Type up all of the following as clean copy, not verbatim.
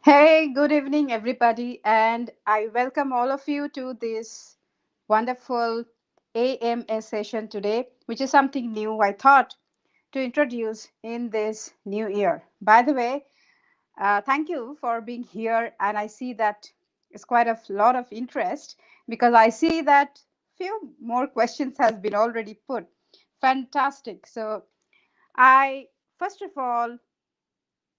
Hey, good evening, everybody, and I welcome all of you to this wonderful AMA session today, which is something new I thought to introduce in this new year. By the way, thank you for being here, and I see that it's quite a lot of interest because I see that few more questions has been already put. Fantastic. So I first of all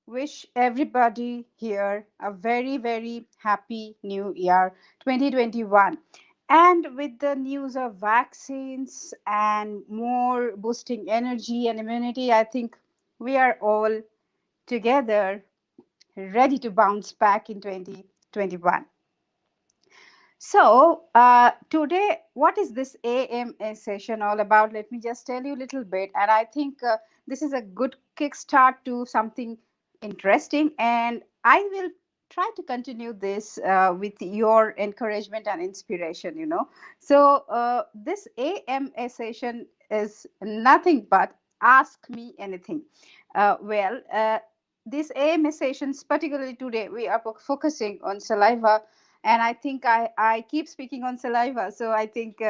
wish everybody here a very, very happy new year 2021. And with the news of vaccines and more boosting energy and immunity, I think we are all together ready to bounce back in 2021. So, today, what is this AMA session all about? Let me just tell you a little bit. And I think this is a good kickstart to something interesting. And I will try to continue this with your encouragement and inspiration. So, this AMA session is nothing but ask me anything. These AMA sessions, particularly today, we are focusing on saliva, and I think I keep speaking on saliva. So I think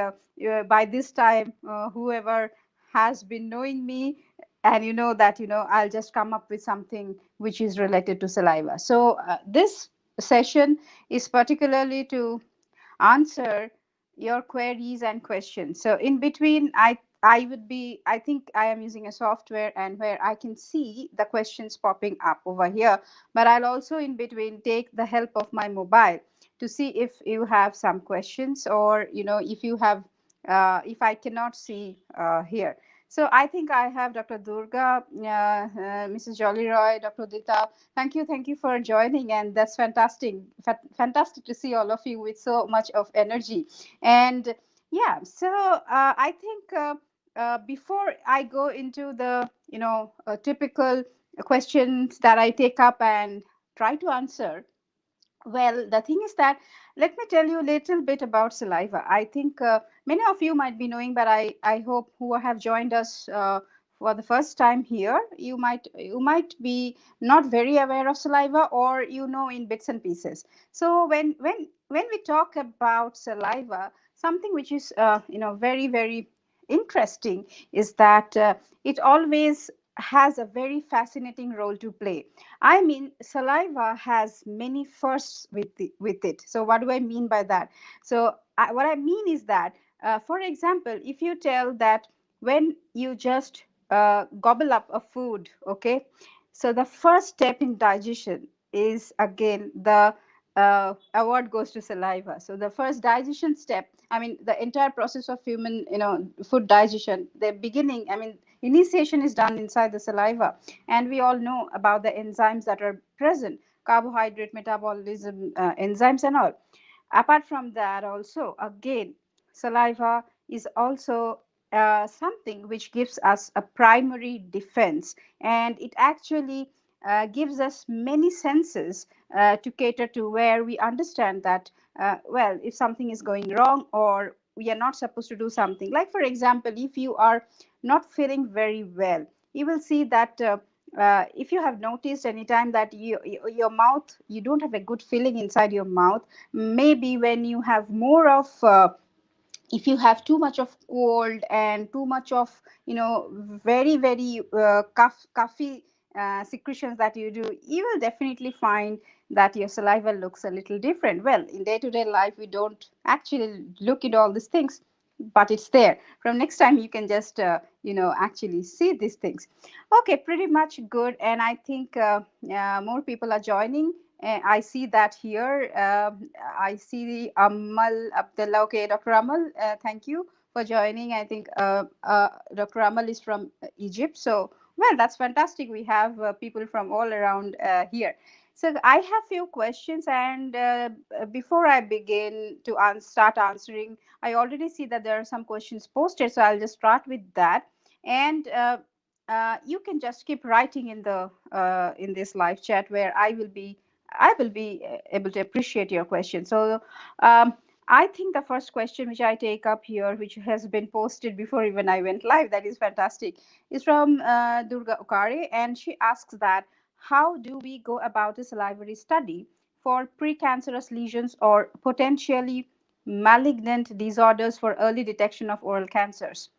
by this time, whoever has been knowing me, and you know that, I'll just come up with something which is related to saliva. So this session is particularly to answer your queries and questions. So in between, I think I am using a software and where I can see the questions popping up over here, but I'll also in between take the help of my mobile to see if you have some questions, or if you have if I cannot see here. So I think I have Dr. Durga, Mrs. Jolly Roy, Dr. Dita. Thank you for joining, and that's fantastic. Fantastic to see all of you with so much of energy. And yeah, so I think before I go into the typical questions that I take up and try to answer, well, the thing is that let me tell you a little bit about saliva. I think many of you might be knowing, but I hope who have joined us for the first time here, you might be not very aware of saliva, or in bits and pieces. So when we talk about saliva, something which is very, very interesting is that it always has a very fascinating role to play. I mean, saliva has many firsts with it. So, what do I mean by that? So, what I mean is that, for example, if you tell that when you just gobble up a food, okay, so the first step in digestion is again the award goes to saliva. So the first digestion step, I mean, the entire process of human, food digestion, the beginning, I mean, initiation is done inside the saliva, and we all know about the enzymes that are present, carbohydrate metabolism enzymes and all. Apart from that, also again, saliva is also something which gives us a primary defense, and it actually gives us many senses to cater to, where we understand that well, if something is going wrong or we are not supposed to do something. Like, for example, if you are not feeling very well, you will see that if you have noticed anytime that your mouth, you don't have a good feeling inside your mouth, maybe when you have more of if you have too much of cold and too much of very, very coffee secretions that you do, you will definitely find that your saliva looks a little different. Well, in day-to-day life we don't actually look at all these things, but it's there. From next time you can just actually see these things. Okay, pretty much good. And I think more people are joining. I see that here. I see Amal Abdullah. Okay, Dr. Amal, thank you for joining. I think Dr. Amal is from Egypt. So, well, that's fantastic. We have people from all around here. So, I have few questions, and before I begin to start answering, I already see that there are some questions posted. So, I'll just start with that, and you can just keep writing in this live chat, where I will be able to appreciate your question. So, um, I think the first question which I take up here, which has been posted before even I went live, that is fantastic, is from Durga Ukare, and she asks that how do we go about a salivary study for precancerous lesions or potentially malignant disorders for early detection of oral cancers?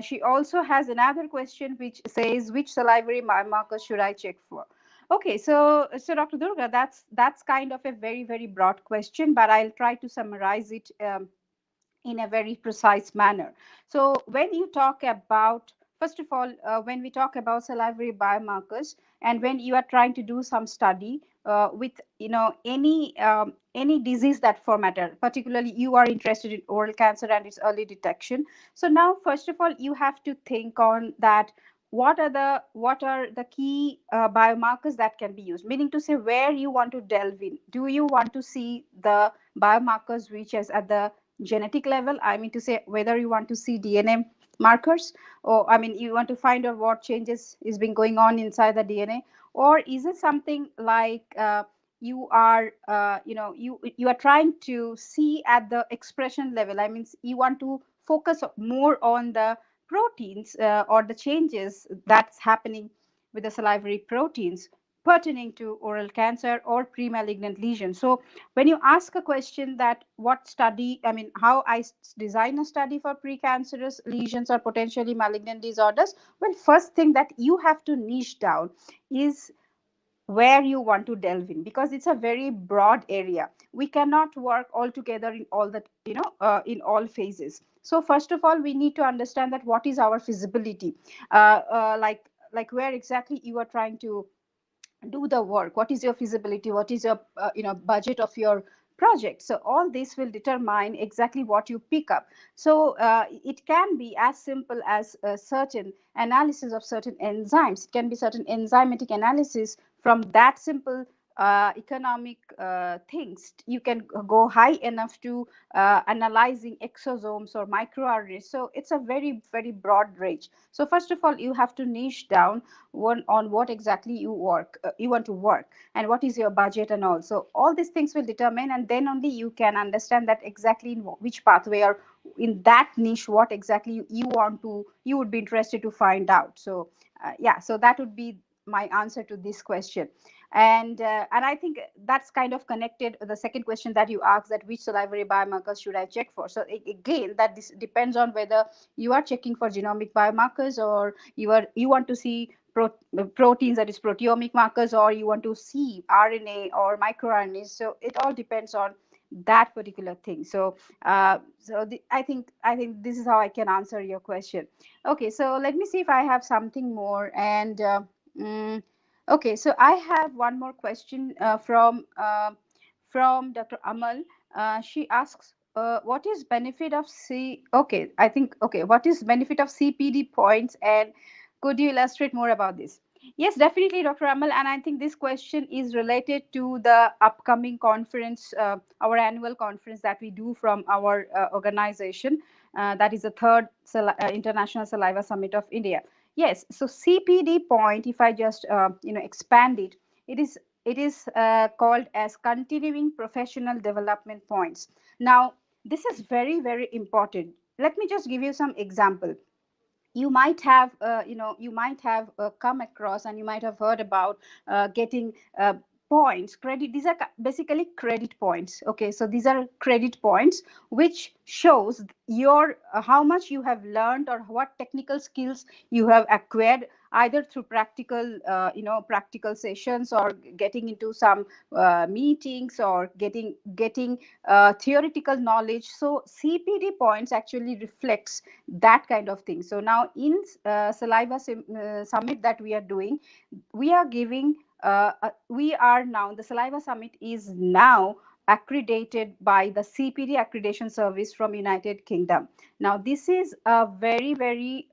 She also has another question which says, which salivary biomarkers should I check for? Okay, so Dr. Durga, that's kind of a very broad question, but I'll try to summarize it in a very precise manner. So when you talk about, first of all, when we talk about salivary biomarkers, and when you are trying to do some study with any disease that for matter, particularly you are interested in oral cancer and its early detection. So now, first of all, you have to think on that. What are the key biomarkers that can be used? Meaning to say, where you want to delve in. Do you want to see the biomarkers which is at the genetic level? I mean to say, whether you want to see DNA markers, or I mean you want to find out what changes is been going on inside the DNA, or is it something like you are you are trying to see at the expression level? I mean, you want to focus more on the proteins or the changes that's happening with the salivary proteins pertaining to oral cancer or pre-malignant lesions. So when you ask a question that what study, I mean, how I design a study for precancerous lesions or potentially malignant disorders, well, first thing that you have to niche down is where you want to delve in, because it's a very broad area. We cannot work all together in all that, in all phases. So first of all, we need to understand that what is our feasibility, like where exactly you are trying to do the work. What is your feasibility? What is your budget of your project? So all this will determine exactly what you pick up. So it can be as simple as certain analysis of certain enzymes. It can be certain enzymatic analysis. From that simple economic things, you can go high enough to analyzing exosomes or microRNAs. So it's a very broad range. So first of all, you have to niche down one on what exactly you want to work, and what is your budget, and all. So all these things will determine, and then only you can understand that exactly in which pathway, or in that niche, what exactly you would be interested to find out. So yeah, so that would be my answer to this question. And I think that's kind of connected the second question that you asked, that which salivary biomarkers should I check for. So again, that this depends on whether you are checking for genomic biomarkers, or you want to see proteins, that is proteomic markers, or you want to see RNA or microRNAs. So it all depends on that particular thing. So I think this is how I can answer your question. Okay, so let me see if I have something more. And mm, okay, so I have one more question from Dr. Amal. She asks, what is benefit of C? Okay, I think okay. What is benefit of CPD points, and could you illustrate more about this? Yes, definitely, Dr. Amal. And I think this question is related to the upcoming conference, our annual conference that we do from our organization. That is the third International Saliva Summit of India. Yes, so CPD point, if I just expand it, it is called as continuing professional development points. Now, this is very important. Let me just give you some example. You might have come across, and you might have heard about getting points, credit. These are basically credit points. Okay, so these are credit points which shows your how much you have learned, or what technical skills you have acquired, either through practical sessions, or getting into some meetings, or getting theoretical knowledge. So CPD points actually reflects that kind of thing. So now in summit that we are doing, we are giving we are now, the Saliva Summit is now accredited by the CPD accreditation service from United Kingdom. Now this is a very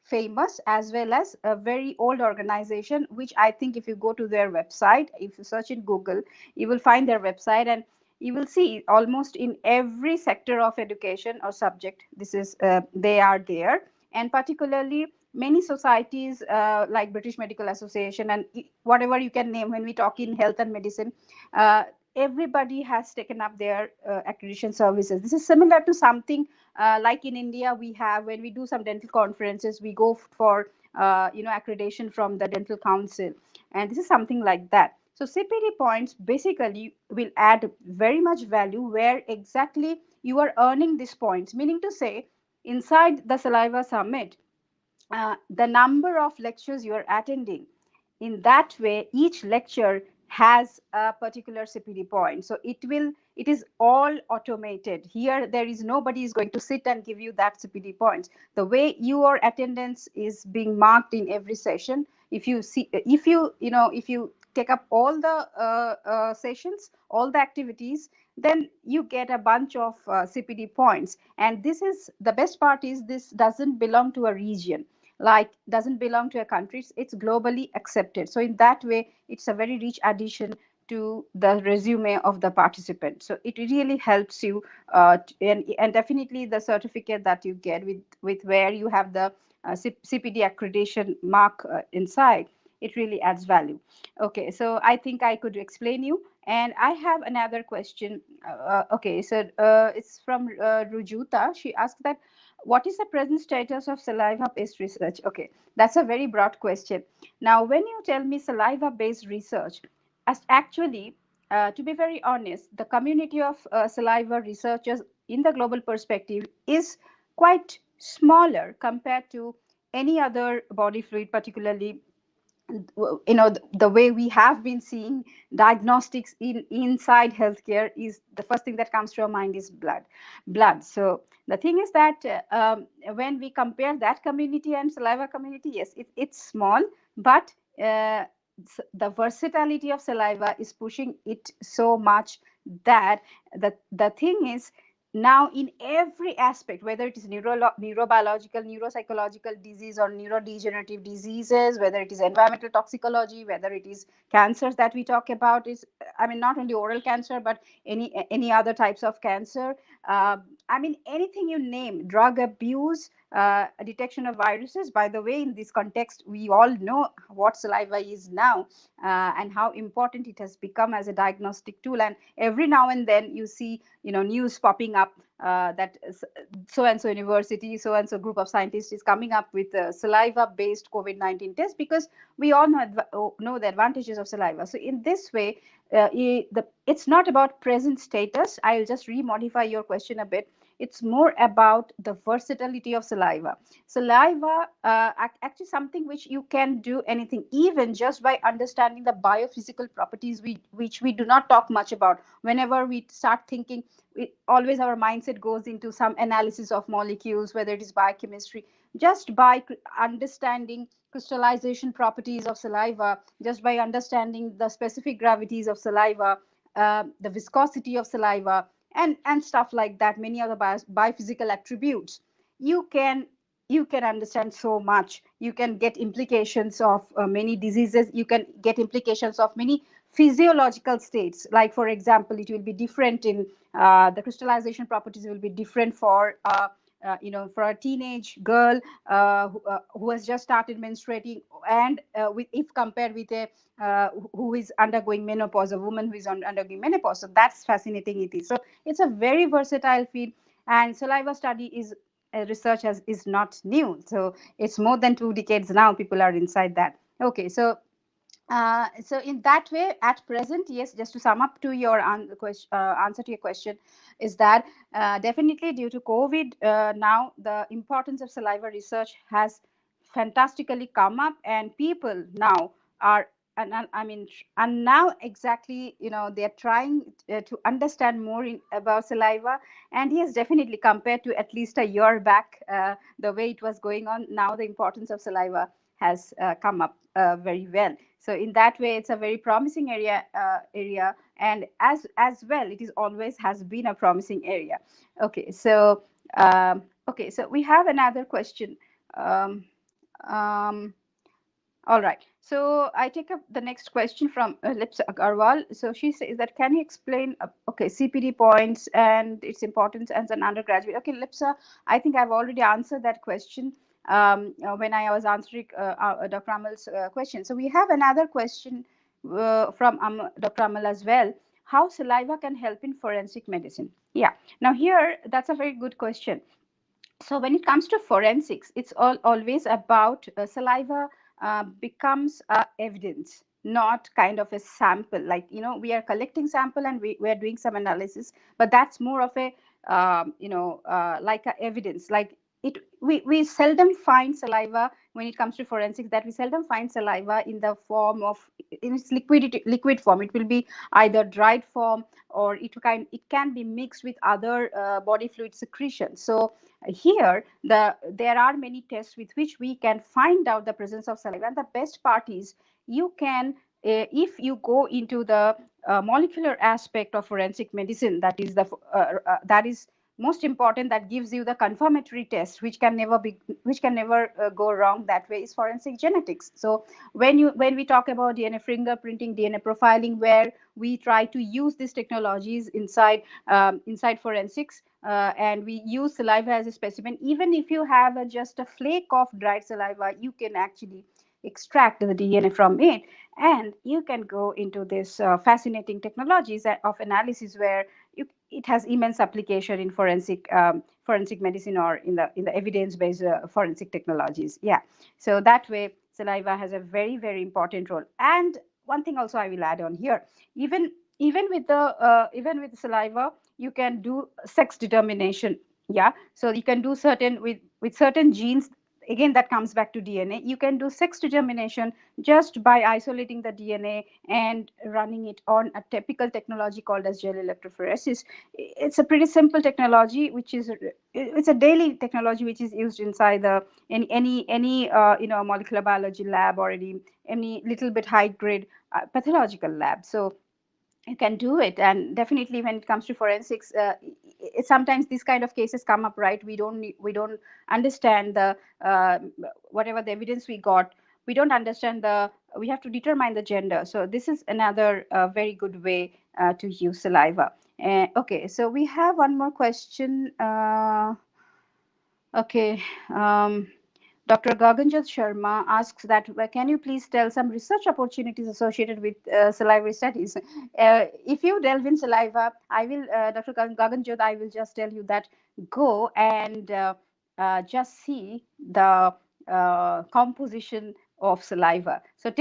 famous, as well as a very old organization, which I think if you go to their website, if you search in Google, you will find their website, and you will see almost in every sector of education or subject, this is they are there. And particularly many societies like British Medical Association, and whatever you can name when we talk in health and medicine, everybody has taken up their accreditation services. This is similar to something like in India we have when we do some dental conferences, we go for accreditation from the dental council, and this is something like that. So CPD points basically will add very much value where exactly you are earning these points, meaning to say inside the Saliva Summit, the number of lectures you are attending, in that way each lecture has a particular CPD point. So it is all automated. Here there is nobody is going to sit and give you that CPD points. The way your attendance is being marked in every session, if you see, if you take up all the sessions, all the activities, then you get a bunch of CPD points. And this is the best part, is this doesn't belong to a region, like doesn't belong to a country. It's globally accepted. So in that way it's a very rich addition to the resume of the participant. So it really helps you, and definitely the certificate that you get with where you have the CPD accreditation mark inside, it really adds value. Okay, so I think I could explain you. And I have another question. Okay, so it's from Rujuta. She asked that what is the present status of saliva based research? Okay, that's a very broad question. Now, when you tell me saliva based research, as actually, to be very honest, the community of saliva researchers in the global perspective is quite smaller compared to any other body fluid, particularly the way we have been seeing diagnostics in inside healthcare. Is the first thing that comes to our mind is blood. So the thing is that when we compare that community and saliva community, yes, it's small, but the versatility of saliva is pushing it so much that the thing is, now in every aspect, whether it is neurobiological, neuropsychological disease, or neurodegenerative diseases, whether it is environmental toxicology, whether it is cancers that we talk about, is, I mean, not only oral cancer but any other types of cancer, I mean, anything you name, drug abuse, detection of viruses. By the way, in this context, we all know what saliva is now, and how important it has become as a diagnostic tool. And every now and then you see, news popping up that so and so university, so and so group of scientists is coming up with a saliva based COVID-19 test, because we all know the advantages of saliva. So in this way, it's not about present status. I'll just remodify your question a bit. It's more about the versatility of saliva. Saliva, actually something which you can do anything, even just by understanding the biophysical properties, which we do not talk much about. Whenever we start thinking, always our mindset goes into some analysis of molecules, whether it is biochemistry. Just by understanding crystallization properties of saliva, just by understanding the specific gravities of saliva, the viscosity of saliva, and stuff like that, many other biophysical attributes, you can understand so much. You can get implications of many diseases. You can get implications of many physiological states. Like, for example, it will be different in the crystallization properties will be different for for a teenage girl who has just started menstruating, and if compared with a who is undergoing menopause, a woman who is undergoing menopause. So that's fascinating it is. So it's a very versatile field, and saliva study is research is not new. So it's more than 2 decades now people are inside that. Okay, so so in that way, at present, yes, just to sum up to your answer to your question, is that definitely due to COVID, now the importance of saliva research has fantastically come up, and people now are, I mean, and now exactly, they're trying to understand more about saliva. And yes, definitely compared to at least a year back, the way it was going on, now the importance of saliva has come up very well. So in that way, it's a very promising area, and as well, it is always has been a promising area. Okay, so so we have another question. Um, um, all right. So I take up the next question from Lipsa Agarwal. So she says that, can you explain, okay, CPD points and its importance as an undergraduate? Okay, Lipsa, I think I've already answered that question when I was answering Dr. Amal's question. So we have another question from Dr. Amal as well. how saliva can help in forensic medicine. Yeah, now here that's a very good question. So when it comes to forensics, it's always about saliva becomes evidence, not kind of a sample. Like, we are collecting sample and we are doing some analysis, but that's more of a like a evidence. Like, we seldom find saliva when it comes to forensics, that we seldom find saliva in the form of, in its liquid form. It will be either dried form, or it can be mixed with other body fluid secretion. So here there are many tests with which we can find out the presence of saliva. And the best part is, you can if you go into the molecular aspect of forensic medicine, that is most important, that gives you the confirmatory test, which can never go wrong. That way is forensic genetics. So when we talk about DNA fingerprinting, DNA profiling, where we try to use these technologies inside forensics, and we use saliva as a specimen. Even if you have just a flake of dried saliva, you can actually extract the DNA from it, and you can go into this fascinating technologies of analysis, where it has immense application in forensic medicine, or in the evidence based forensic technologies. Yeah, so that way saliva has a very, very important role. And one thing also I will add on here, even even with saliva, you can do sex determination. Yeah, so you can do certain with certain genes. Again, that comes back to DNA. You can do sex determination just by isolating the DNA and running it on a typical technology called as gel electrophoresis. It's a pretty simple technology, which is it's a daily technology which is used inside the any molecular biology lab, or any little bit high grade pathological lab. So you can do it. And definitely when it comes to forensics, sometimes these kind of cases come up, right? We don't understand the whatever the evidence we got, we don't understand the we have to determine the gender. So this is another very good way to use saliva. Okay, so we have one more question. Okay. Dr. Gaganjot Sharma asks that, can you please tell some research opportunities associated with salivary studies? If you delve in saliva, Dr. Gaganjot, I will just tell you that go and just see the composition of saliva. So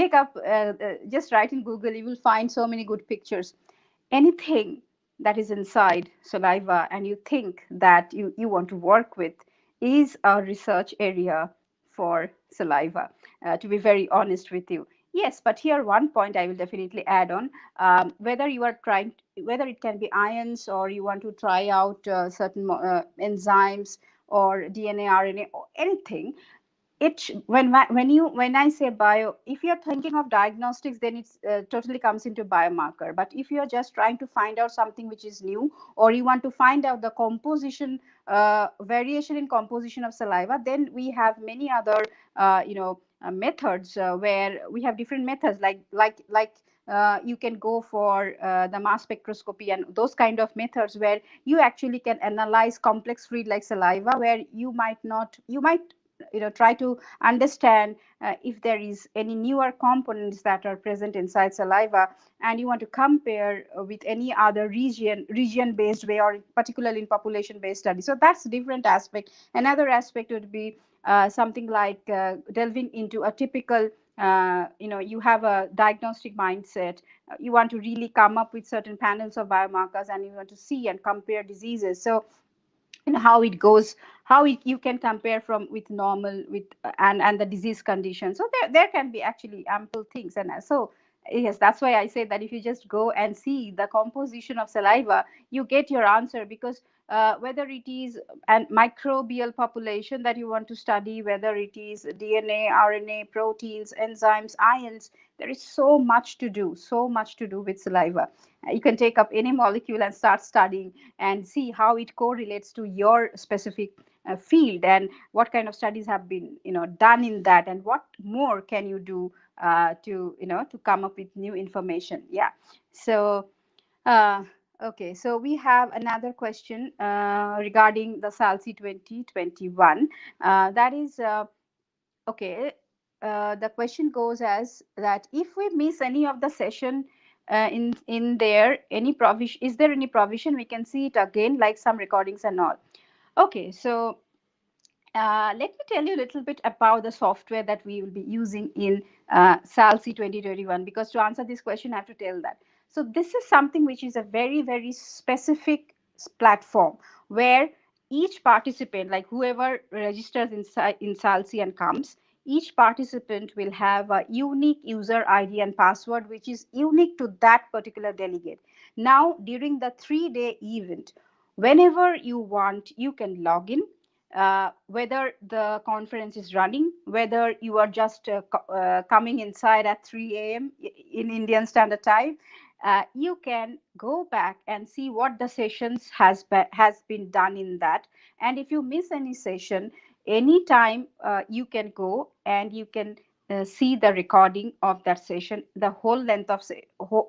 just write in Google, you will find so many good pictures. Anything that is inside saliva and you think that you want to work with is a research area for saliva, to be very honest with you. Yes, but here one point I will definitely add on. Whether you are trying, whether it can be ions, or you want to try out certain enzymes, or DNA, RNA, or anything, when I say bio, if you're thinking of diagnostics, then it's totally comes into biomarker. But if you're just trying to find out something which is new, or you want to find out the composition, variation in composition of saliva, then we have many other methods, where we have different methods, you can go for the mass spectroscopy and those kind of methods, where you actually can analyze complex fluid like saliva, where you might try to understand if there is any newer components that are present inside saliva, and you want to compare with any other region based way, or particularly in population based study. So that's a different aspect. Another aspect would be something like delving into a typical you have a diagnostic mindset. You want to really come up with certain panels of biomarkers, and you want to see and compare diseases. So how it goes, you can compare from with normal with and the disease condition. So there can be actually ample things. And so yes, that's why I say that if you just go and see the composition of saliva, you get your answer. Because whether it is a microbial population that you want to study, whether it is DNA, RNA, proteins, enzymes, ions, there is so much to do with saliva. You can take up any molecule and start studying and see how it correlates to your specific field, and what kind of studies have been done in that, and what more can you do to come up with new information. Yeah. So uh, okay, so we have another question regarding the SALSI 2021. That is okay. The question goes as that: if we miss any of the session, in there any provision, is there any provision we can see it again like some recordings and all. Okay, so let me tell you a little bit about the software that we will be using in SALC 2021, because to answer this question, I have to tell that. So this is something which is a very, very specific platform where each participant, like whoever registers in SALC and comes, each participant will have a unique user ID and password, which is unique to that particular delegate. Now, during the 3-day event, whenever you want, you can log in, whether the conference is running, whether you are just coming inside at 3 a.m. in Indian Standard Time, you can go back and see what the sessions has been done in that. And if you miss any session, anytime you can go and you can see the recording of that session, the whole length of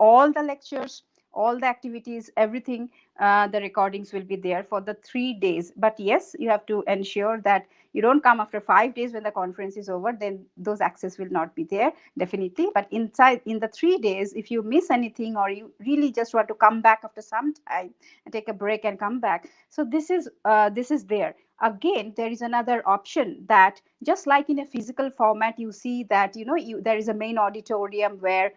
all the lectures, all the activities, everything, the recordings will be there for the 3 days. But yes, you have to ensure that you don't come after 5 days when the conference is over, then those access will not be there, definitely. But inside in the 3 days, if you miss anything or you really just want to come back after some time and take a break and come back, so this is there. Again, there is another option that just like in a physical format, you see that there is a main auditorium where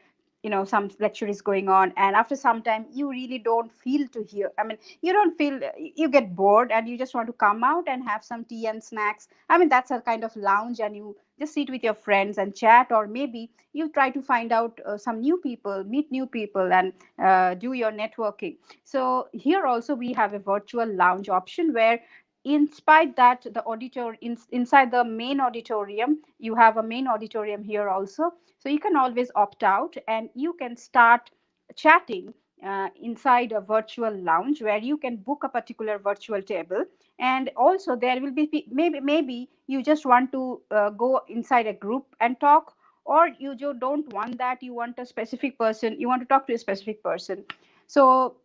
some lecture is going on, and after some time you really don't feel to hear, I mean, you don't feel, you get bored and you just want to come out and have some tea and snacks. I mean, that's a kind of lounge, and you just sit with your friends and chat, or maybe you try to find out some new people, meet new people, and do your networking. So here also we have a virtual lounge option where, in spite that the inside the main auditorium, you have a main auditorium here also, so you can always opt out and you can start chatting inside a virtual lounge where you can book a particular virtual table. And also there will be maybe you just want to go inside a group and talk, or you just don't want that, you want a specific person, you want to talk to a specific person. So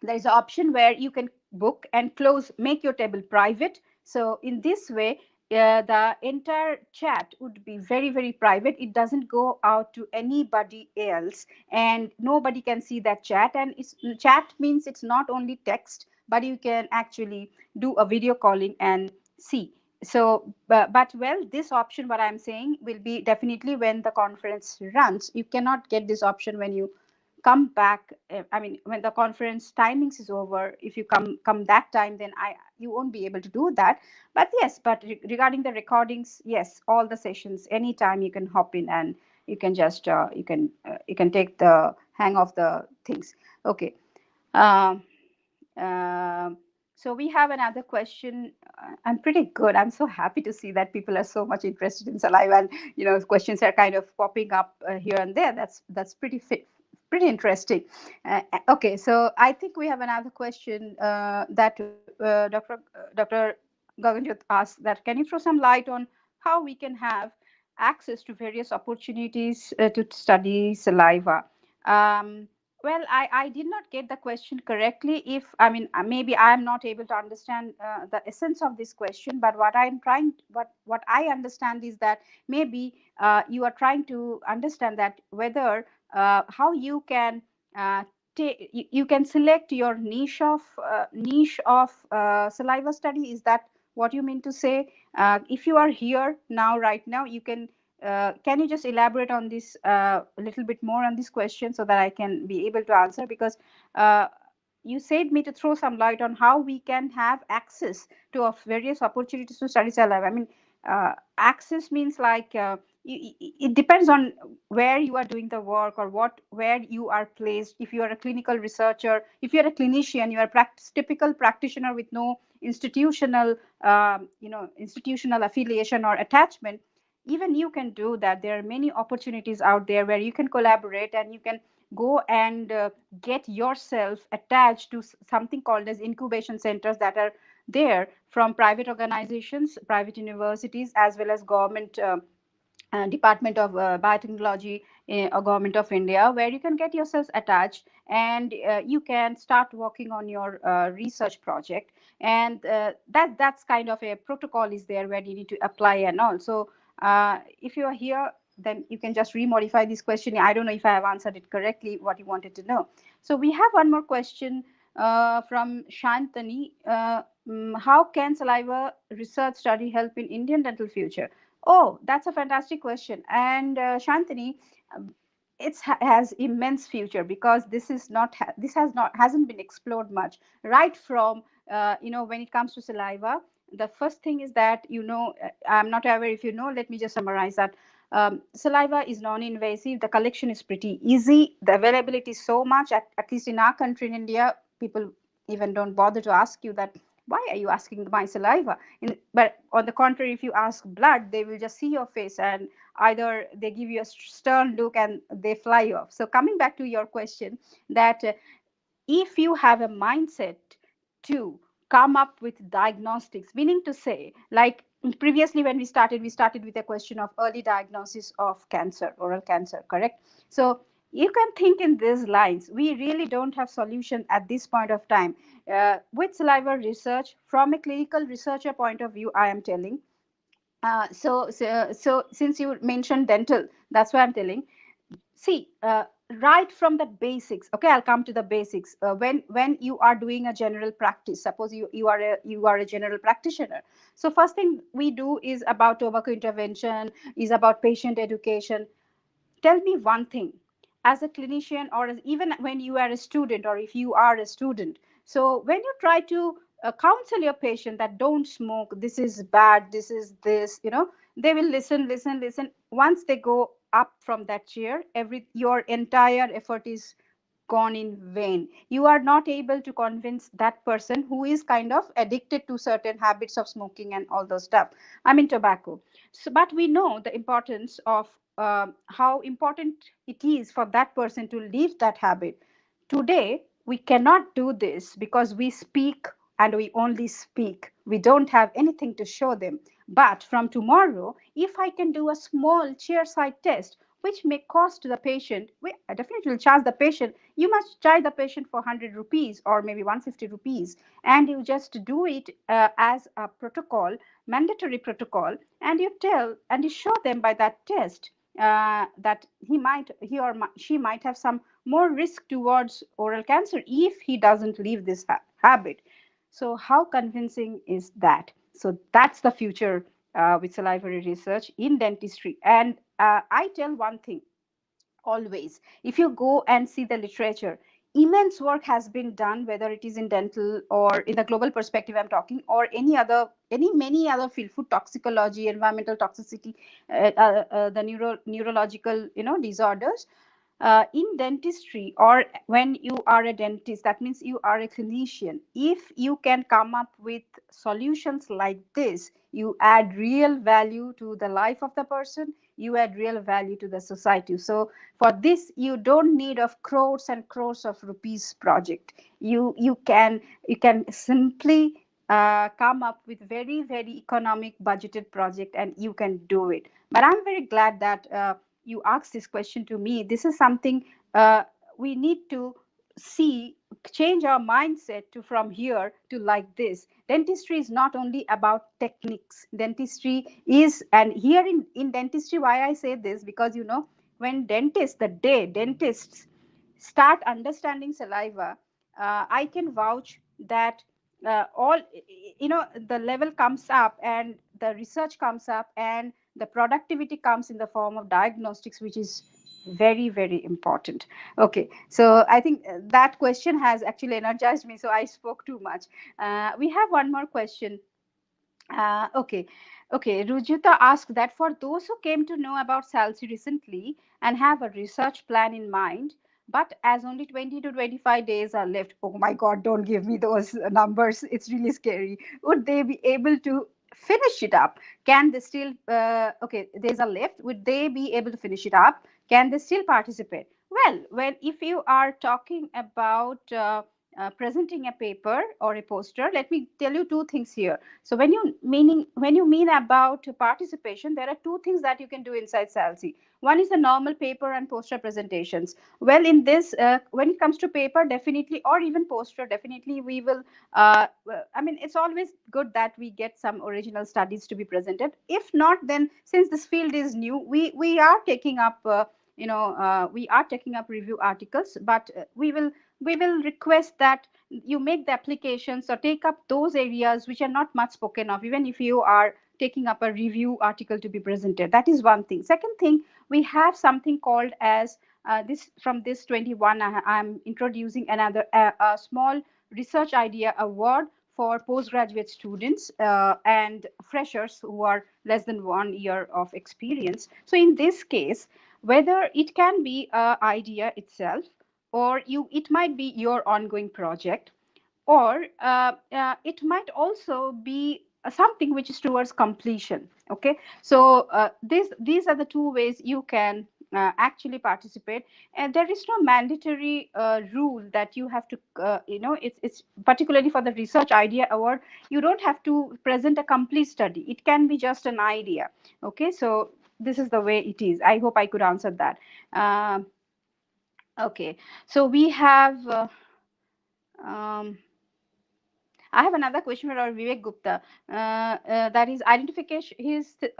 there is an option where you can book and close, make your table private. So in this way, the entire chat would be very, very private. It doesn't go out to anybody else, and nobody can see that chat. And chat means it's not only text, but you can actually do a video calling and see. So but well, this option, what I'm saying, will be definitely when the conference runs. You cannot get this option when you come back. I mean, when the conference timings is over, if you come that time, then you won't be able to do that. But yes, but regarding the recordings, yes, all the sessions, anytime you can hop in and you can just you can take the hang of the things. Okay. um, um, so we have another question. I'm pretty good. I'm so happy to see that people are so much interested in saliva, and questions are kind of popping up here and there. That's pretty interesting. Okay, so I think we have another question that Dr. Gaganjot asked, that can you throw some light on how we can have access to various opportunities to study saliva? Um, well, I did not get the question correctly. If I mean, maybe I am not able to understand the essence of this question, but what I understand is that maybe you are trying to understand that whether how you can uh, you can select your niche of saliva study. Is that what you mean to say? If you are here now, right now, you can you just elaborate on this a little bit more on this question so that I can be able to answer? Because uh, you said me to throw some light on how we can have access to various opportunities to study saliva. I mean, access means like it depends on where you are doing the work, or where you are placed. If you are a clinical researcher, if you are a clinician, you are a typical practitioner with no institutional affiliation or attachment, even you can do that. There are many opportunities out there where you can collaborate and you can go and get yourself attached to something called as incubation centers that are there from private organizations, private universities, as well as government Department of Biotechnology, Government of India, where you can get yourselves attached and you can start working on your research project. And that's kind of a protocol is there where you need to apply and all. So if you are here then you can just remodify this question. I don't know if I have answered it correctly, what you wanted to know. So we have one more question from Shantani. How can saliva research study help in Indian dental future? Oh, that's a fantastic question. And Shantani, it has immense future, because this is not this has not hasn't been explored much right from when it comes to saliva. The first thing is that, I'm not aware if you know, let me just summarize that. Saliva is non-invasive, the collection is pretty easy, the availability is so much, at least in our country, in India, people even don't bother to ask you that, why are you asking my saliva? But on the contrary, if you ask blood, they will just see your face, and either they give you a stern look and they fly off. So coming back to your question, that if you have a mindset to come up with diagnostics, meaning to say, like previously when we started with a question of early diagnosis of cancer, oral cancer, correct? So you can think in these lines. We really don't have solution at this point of time. With saliva research, from a clinical researcher point of view, I am telling, so since you mentioned dental, that's why I'm telling. See, right from the basics. Okay, I'll come to the basics. When you are doing a general practice, suppose you are a general practitioner. So first thing we do is about tobacco intervention, is about patient education. Tell me one thing, as a clinician, or even when you are a student, or if you are a student, so when you try to counsel your patient that don't smoke, this is bad, this is this, they will listen, listen, listen. Once they go up from that chair, your entire effort is gone in vain. You are not able to convince that person who is kind of addicted to certain habits of smoking and all those stuff. I mean, tobacco. So, but we know the importance of how important it is for that person to leave that habit. Today, we cannot do this because we speak and we only speak. We don't have anything to show them. But from tomorrow, if I can do a small chairside test, which may cost the patient, I definitely will charge the patient. You must charge the patient for 100 rupees or maybe 150 rupees, and you just do it as a protocol, mandatory protocol, and you tell and you show them by that test that he or she might have some more risk towards oral cancer if he doesn't leave this habit. So how convincing is that? So that's the future with salivary research in dentistry. And I tell one thing always, if you go and see the literature, immense work has been done, whether it is in dental or in the global perspective I'm talking, or any many other field, food toxicology, environmental toxicity, the neurological disorders. In dentistry, or when you are a dentist, that means you are a clinician. If you can come up with solutions like this, you add real value to the life of the person, you add real value to the society. So for this, you don't need of crores and crores of rupees project. You can simply come up with very, very economic budgeted project, and you can do it. But I'm very glad that you asked this question to me. This is something we need to see, change our mindset to from here to like this. Dentistry is not only about techniques. Dentistry is, and here in dentistry, why I say this, because when the day dentists start understanding saliva, I can vouch that all the level comes up, and the research comes up, and the productivity comes in the form of diagnostics, which is very, very important. Okay, so I think that question has actually energized me, so I spoke too much. We have one more question. Okay. Okay. Rujuta asked that for those who came to know about SALSI recently and have a research plan in mind, but as only 20 to 25 days are left, oh my God, don't give me those numbers. It's really scary. Would they be able to finish it up? Can they still, okay, days are left. Would they be able to finish it up? Can they still participate? Well, if you are talking about presenting a paper or a poster, let me tell you two things here. So when you mean about participation, there are two things that you can do inside SALSI. One is the normal paper and poster presentations. Well, in this, when it comes to paper, definitely, or even poster, definitely we will. I mean, it's always good that we get some original studies to be presented. If not, then since this field is new, we are taking up. We are taking up review articles, but we will request that you make the applications or take up those areas which are not much spoken of, even if you are taking up a review article to be presented. That is one thing. Second thing, we have something called as this from this 21. I'm introducing another a small research idea award for postgraduate students and freshers who are less than 1 year of experience. So in this case, whether it can be an idea itself, or it might be your ongoing project, or it might also be something which is towards completion. Okay, so these are the two ways you can actually participate, and there is no mandatory rule that you have to it's particularly for the research idea award. You don't have to present a complete study, it can be just an idea. Okay, so this is the way it is. I hope I could answer that. um, okay, so we have um, I have another question for our Vivek Gupta. That is identification.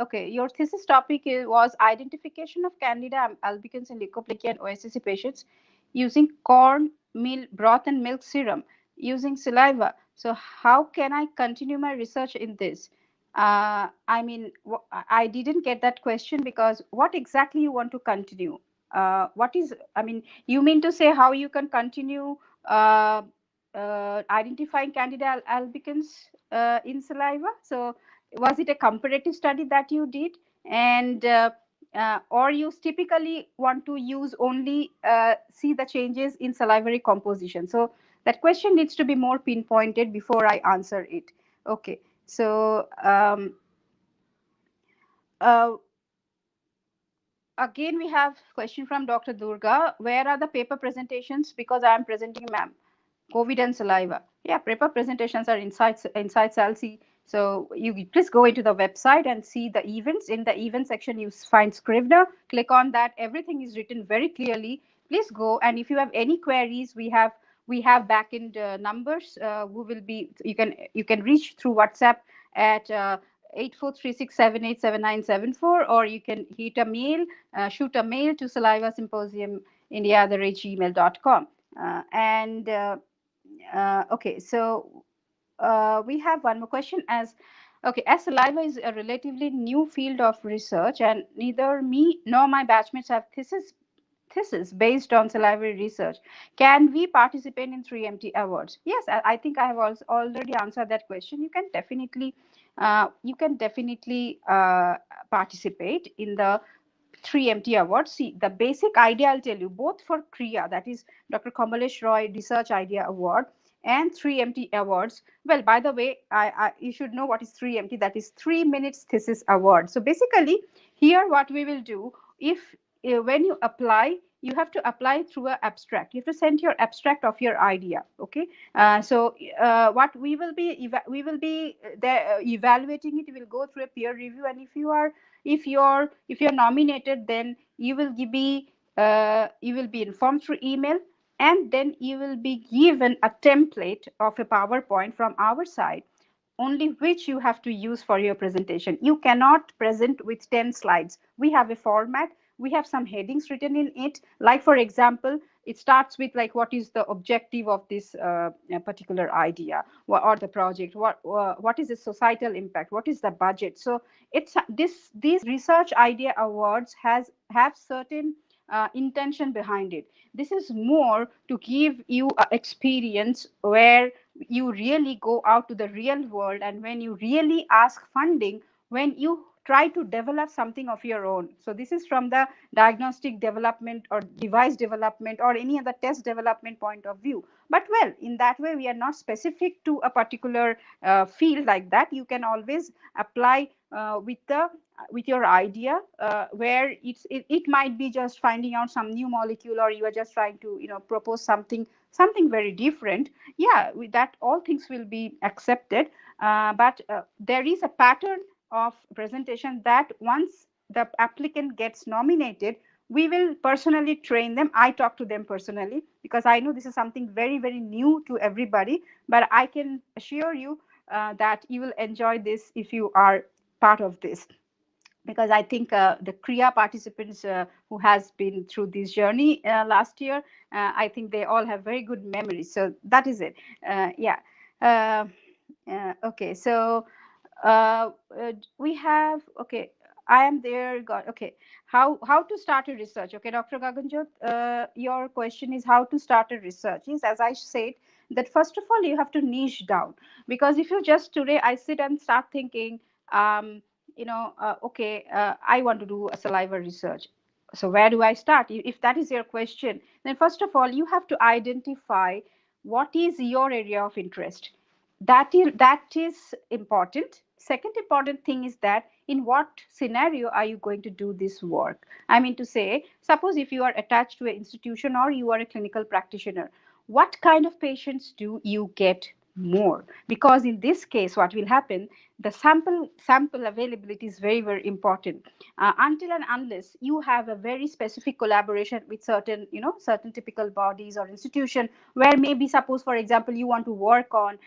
Okay. Your thesis topic was identification of Candida albicans in leukoplegia and OSCC patients using corn meal broth and milk serum using saliva. So how can I continue my research in this? I mean, I didn't get that question, because what exactly you want to continue? What is? I mean, you mean to say how you can continue? Identifying Candida albicans in saliva. So, was it a comparative study that you did, and or you typically want to use only see the changes in salivary composition? So that question needs to be more pinpointed before I answer it. Okay. So uh, again, we have question from Dr. Durga. Where are the paper presentations? Because I am presenting, ma'am. COVID and saliva. Yeah, paper presentations are inside SALSI. So you please go into the website and see the events. In the event section, you find Scrivener. Click on that. Everything is written very clearly. Please go, and if you have any queries, we have backend numbers. Who will be you can reach through WhatsApp at 8436787974, or you can shoot a mail to saliva symposium india@gmail.com. And Okay, so we have one more question. As saliva is a relatively new field of research, and neither me nor my batchmates have thesis based on salivary research, can we participate in 3MT awards? Yes, I think I have also already answered that question. You can definitely participate in the 3MT awards. See, the basic idea I'll tell you, both for KRIA, that is Dr. Kamalesh Roy Research Idea Award, and 3MT awards. Well, by the way, you should know what is 3MT. That is 3 minutes thesis award. So basically, here what we will do, if when you apply, you have to apply through an abstract. You have to send your abstract of your idea. Okay. What we will be there evaluating it. We will go through a peer review, and if you're nominated, then you will be informed through email, and then you will be given a template of a PowerPoint from our side, only which you have to use for your presentation. You cannot present with 10 slides. We have a format. We have some headings written in it. Like, for example, it starts with like, what is the objective of this particular idea or the project? What is the societal impact? What is the budget? So it's these research idea awards have certain intention behind it. This is more to give you an experience where you really go out to the real world, and when you really ask funding, when you try to develop something of your own. So this is from the diagnostic development or device development or any other test development point of view. But well, in that way, we are not specific to a particular field like that. You can always apply with your idea, where it might be just finding out some new molecule, or you are just trying to propose something very different. Yeah, with that all things will be accepted. But there is a pattern of presentation that once the applicant gets nominated, we will personally train them. I talk to them personally because I know this is something very, very new to everybody. But I can assure you that you will enjoy this if you are part of this, because I think the Kriya participants who has been through this journey last year, I think they all have very good memories. So that is it. Yeah. Uh, okay. So we have, okay, I am there. Got, okay. How to start a research? Okay, Dr. Gaganjot, your question is how to start a research. Is, as I said, that first of all you have to niche down, because if you just today I sit and start thinking, um, okay, I want to do a saliva research. So where do I start? If that is your question, then first of all you have to identify what is your area of interest. That is important. Second important thing is that in what scenario are you going to do this work? I mean to say, suppose if you are attached to an institution or you are a clinical practitioner, what kind of patients do you get more? Because in this case what will happen, the sample availability is very, very important. Until and unless you have a very specific collaboration with certain typical bodies or institution, where maybe, suppose for example, you want to work on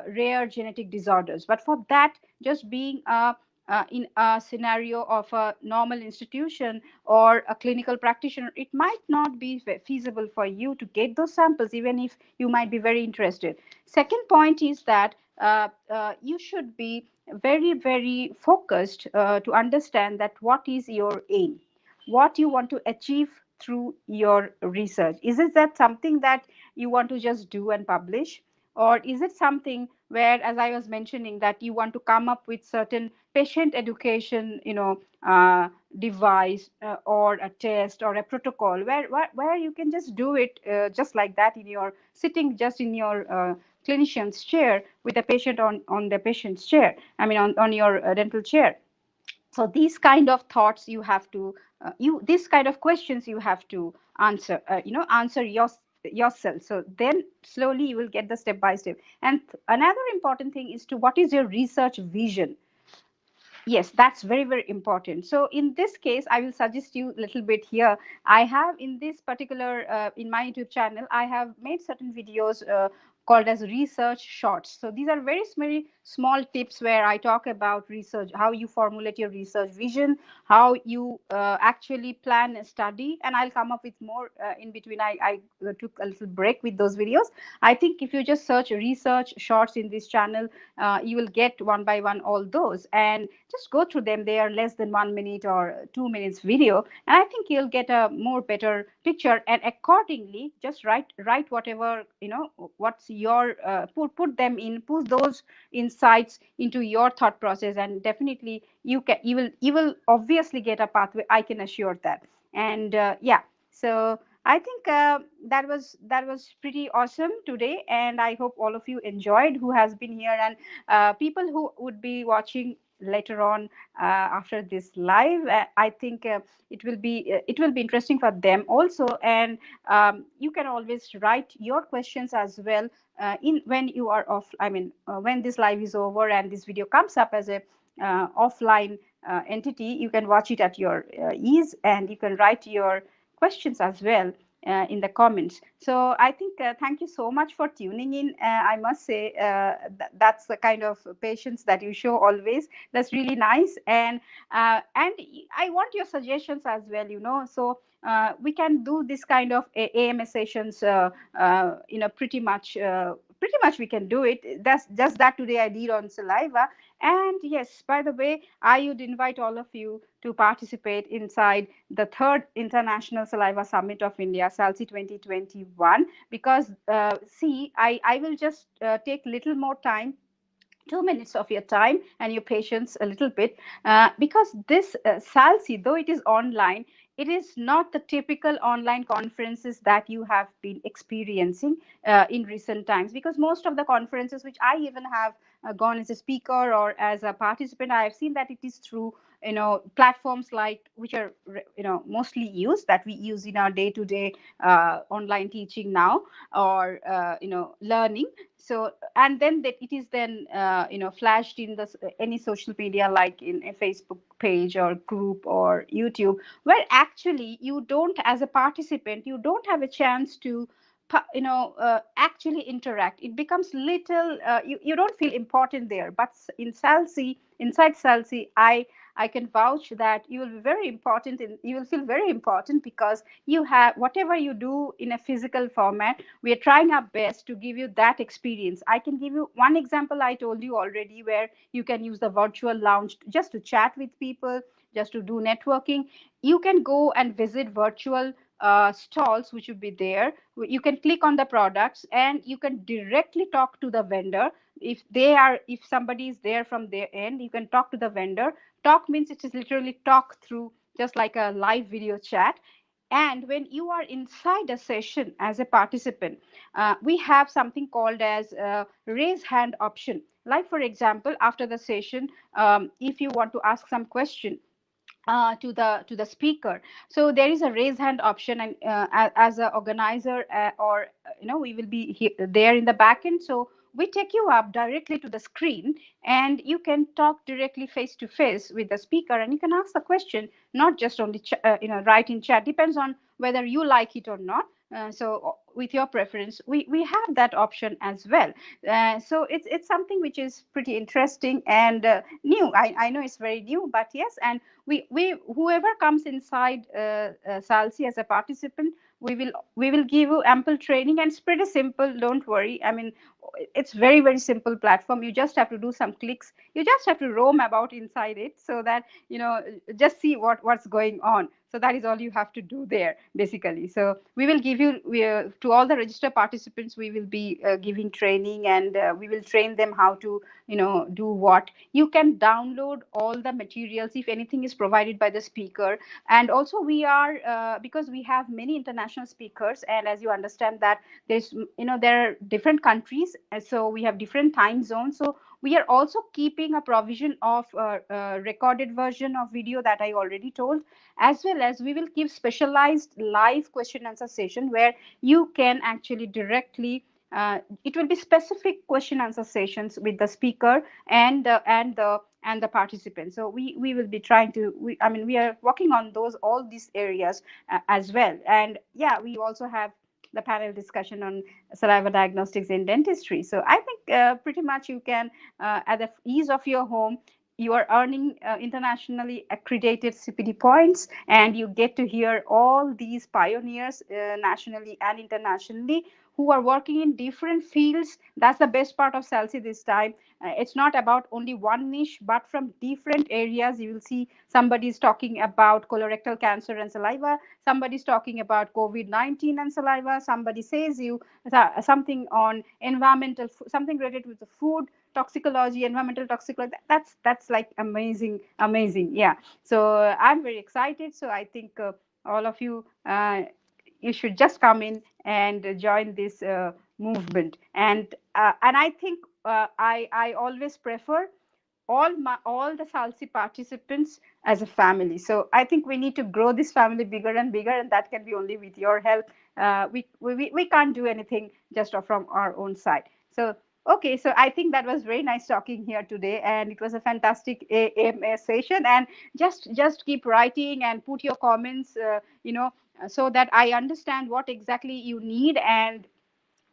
rare genetic disorders, but for that, just being in a scenario of a normal institution or a clinical practitioner, it might not be feasible for you to get those samples, even if you might be very interested. Second point is that you should be very, very focused to understand that what is your aim, what you want to achieve through your research. Is it that something that you want to just do and publish, or is it something where, as I was mentioning, that you want to come up with certain patient education, device, or a test or a protocol, where you can just do it just like that, in your sitting, just in your clinician's chair, with a patient on the patient's chair, I mean on your dental chair. So these kind of thoughts you have to you this kind of questions you have to answer, answer yourself. So then slowly you will get the step by step. And another important thing is to, what is your research vision? Yes, that's very, very important. So in this case, I will suggest you a little bit here. I have, in this particular in my YouTube channel, I have made certain videos called as research shorts. So these are very small tips where I talk about research, how you formulate your research vision, how you actually plan a study, and I'll come up with more in between. I took a little break with those videos. I think if you just search research shorts in this channel, you will get one by one all those, and just go through them. They are less than 1 minute or 2 minutes video, and I think you'll get a more better picture. And accordingly, just write whatever, what's your put them in, put those insights into your thought process, and definitely you will obviously get a pathway, I can assure that. And yeah, so I think that was pretty awesome today, and I hope all of you enjoyed, who has been here, and people who would be watching later on after this live. I think it will be interesting for them also. And you can always write your questions as well in when you are off. I mean, when this live is over and this video comes up as a offline entity, you can watch it at your ease, and you can write your questions as well in the comments. So I think thank you so much for tuning in. I must say that's the kind of patience that you show always. That's really nice. And I want your suggestions as well. So we can do this kind of AMA sessions. Pretty much we can do it. That's just that today I did on saliva. And yes, by the way, I would invite all of you to participate inside the third International Saliva Summit of India, SALSI 2021, because see, I will just take little more time, 2 minutes of your time and your patience a little bit, because this SALSI, though it is online, it is not the typical online conferences that you have been experiencing in recent times, because most of the conferences which I even have gone as a speaker or as a participant, I have seen that it is through platforms like which are mostly used, that we use in our day to day online teaching now, or learning. So, and then that it is then flashed in the any social media, like in a Facebook page or group or YouTube, where actually you don't, as a participant, you don't have a chance to actually interact. It becomes little, you don't feel important there. But in salsi inside salsi, I can vouch that you will be very important, you will feel very important, because you have whatever you do in a physical format, we are trying our best to give you that experience. I can give you one example I told you already, where you can use the virtual lounge just to chat with people, just to do networking. You can go and visit virtual stalls which would be there. You can click on the products and you can directly talk to the vendor. If somebody is there from their end, you can talk to the vendor. Talk means it is literally talk through, just like a live video chat. And when you are inside a session as a participant, we have something called as raise hand option. Like, for example, after the session, if you want to ask some question to the speaker, so there is a raise hand option. And as an organizer, or we will be there in the back end, so we take you up directly to the screen, and you can talk directly face to face with the speaker, and you can ask the question, not just only write in chat. Depends on whether you like it or not. So with your preference, we have that option as well. So it's something which is pretty interesting and new. I know it's very new, but yes. And we whoever comes inside salsi as a participant, we will give you ample training, and it's pretty simple, don't worry. I mean, it's very very simple platform. You just have to do some clicks, you just have to roam about inside it, so that just see what's going on. So that is all you have to do there, basically. So we will give you, to all the registered participants, we will be giving training, and we will train them how to do what. You can download all the materials if anything is provided by the speaker. And also we are, because we have many international speakers, and as you understand that there's there are different countries, so we have different time zones. So we are also keeping a provision of recorded version of video that I already told, as well as we will give specialized live question answer session, where you can actually directly, it will be specific question answer sessions with the speaker and the participants. So we will be trying to, I mean, we are working on those, all these areas as well. And yeah, we also have the panel discussion on saliva diagnostics in dentistry. So I think pretty much you can, at the ease of your home, you are earning internationally accredited CPD points, and you get to hear all these pioneers nationally and internationally, who are working in different fields. That's the best part of SALSI this time. It's not about only one niche, but from different areas. You will see somebody's talking about colorectal cancer and saliva, somebody's talking about COVID-19 and saliva, somebody says you something on environmental, something related with the food toxicology, environmental toxicology. That's like amazing, amazing. Yeah. So I'm very excited. So I think all of you, you should just come in and join this movement. And I think I always prefer all the salsi participants as a family. So I think we need to grow this family bigger and bigger, and that can be only with your help. We can't do anything just from our own side. So okay, so I think that was very nice talking here today, and it was a fantastic AMA session. And just keep writing and put your comments, so that I understand what exactly you need, and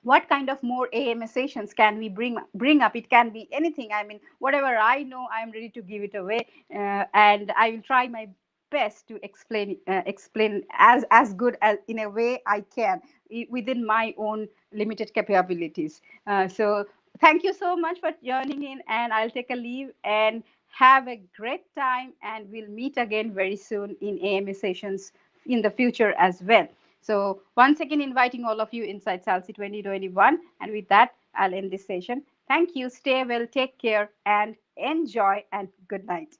what kind of more AMA sessions can we bring up. It can be anything. I mean, whatever I know, I'm ready to give it away, and I will try my best to explain as good as in a way I can, within my own limited capabilities. So thank you so much for joining in, and I'll take a leave, and have a great time, and we'll meet again very soon in AMA sessions in the future as well. So once again, inviting all of you inside SALSI 2021. And with that, I'll end this session. Thank you. Stay well, take care, and enjoy, and good night.